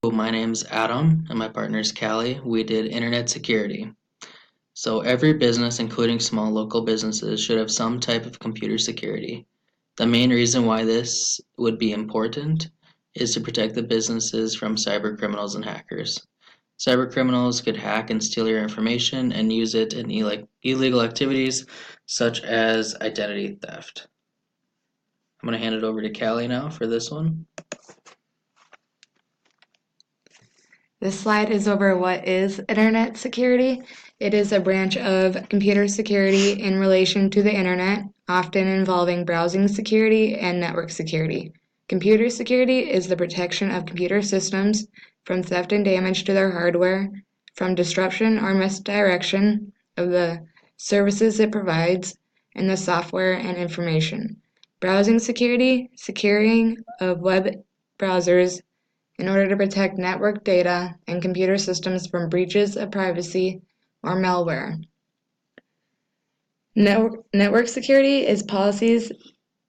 My name's Adam and my partner is Callie. We did internet security. So every business, including small local businesses, should have some type of computer security. The main reason why this would be important is to protect the businesses from cyber criminals and hackers. Cyber criminals could hack and steal your information and use it in illegal activities such as identity theft. I'm going to hand it over to Callie now for this one. This slide is over what is internet security. It is a branch of computer security in relation to the internet, often involving browsing security and network security. Computer security is the protection of computer systems from theft and damage to their hardware, from disruption or misdirection of the services it provides, and the software and information. Browsing security, securing of web browsers in order to protect network data and computer systems from breaches of privacy or malware. Network security is policies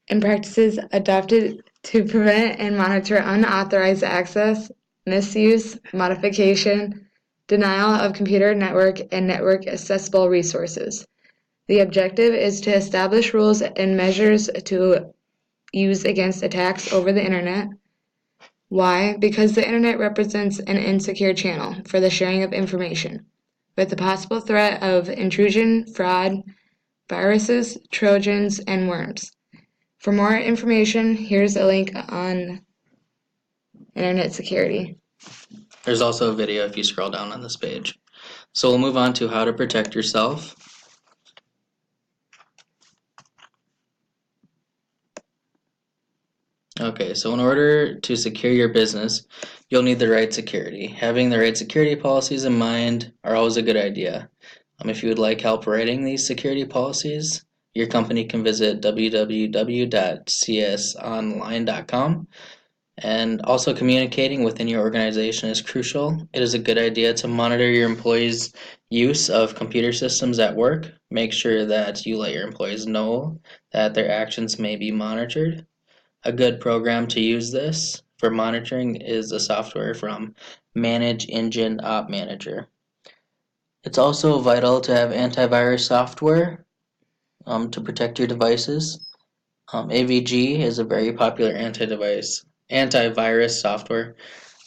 and practices adopted to prevent and monitor unauthorized access, misuse, modification, denial of computer network and network accessible resources. The objective is to establish rules and measures to use against attacks over the internet. Why? Because the internet represents an insecure channel for the sharing of information, with the possible threat of intrusion, fraud, viruses, trojans, and worms. For more information, here's a link on internet security. There's also a video if you scroll down on this page. So we'll move on to how to protect yourself. Okay, so in order to secure your business, you'll need the right security. Having the right security policies in mind are always a good idea. If you would like help writing these security policies, your company can visit www.csonline.com. And also communicating within your organization is crucial. It is a good idea to monitor your employees' use of computer systems at work. Make sure that you let your employees know that their actions may be monitored. A good program to use this for monitoring is a software from Manage Engine Op Manager. It's also vital to have antivirus software to protect your devices. AVG is a very popular antivirus software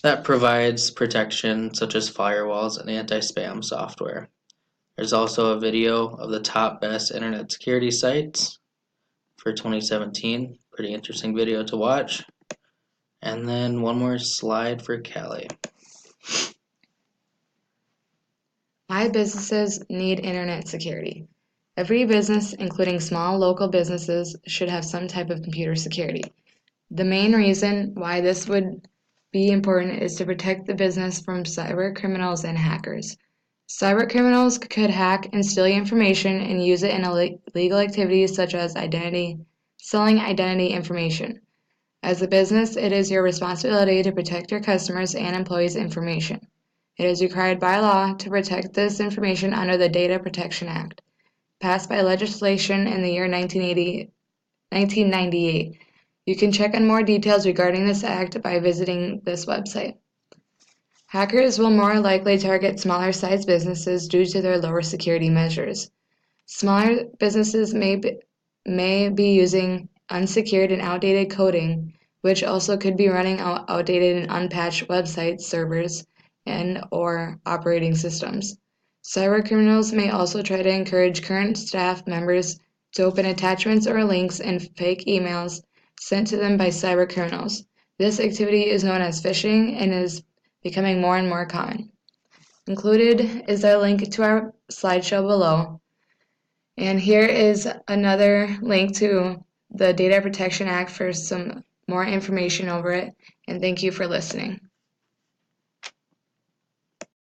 that provides protection such as firewalls and anti-spam software. There's also a video of the top best internet security sites for 2017. Pretty interesting video to watch. And then one more slide for Callie. Why businesses need internet security. Every business, including small local businesses, should have some type of computer security. The main reason why this would be important is to protect the business from cyber criminals and hackers. Cyber criminals could hack and steal your information and use it in illegal activities such as selling identity information. As a business, it is your responsibility to protect your customers' and employees' information. It is required by law to protect this information under the Data Protection Act, passed by legislation in the year 1998. You can check on more details regarding this act by visiting this website. Hackers will more likely target smaller-sized businesses due to their lower security measures. Smaller businesses may be using unsecured and outdated coding, which also could be running outdated and unpatched websites, servers, and/or operating systems. Cyber criminals may also try to encourage current staff members to open attachments or links in fake emails sent to them by cyber criminals. This activity is known as phishing and is becoming more and more common. Included is a link to our slideshow below. And here is another link to the Data Protection Act for some more information over it. And thank you for listening.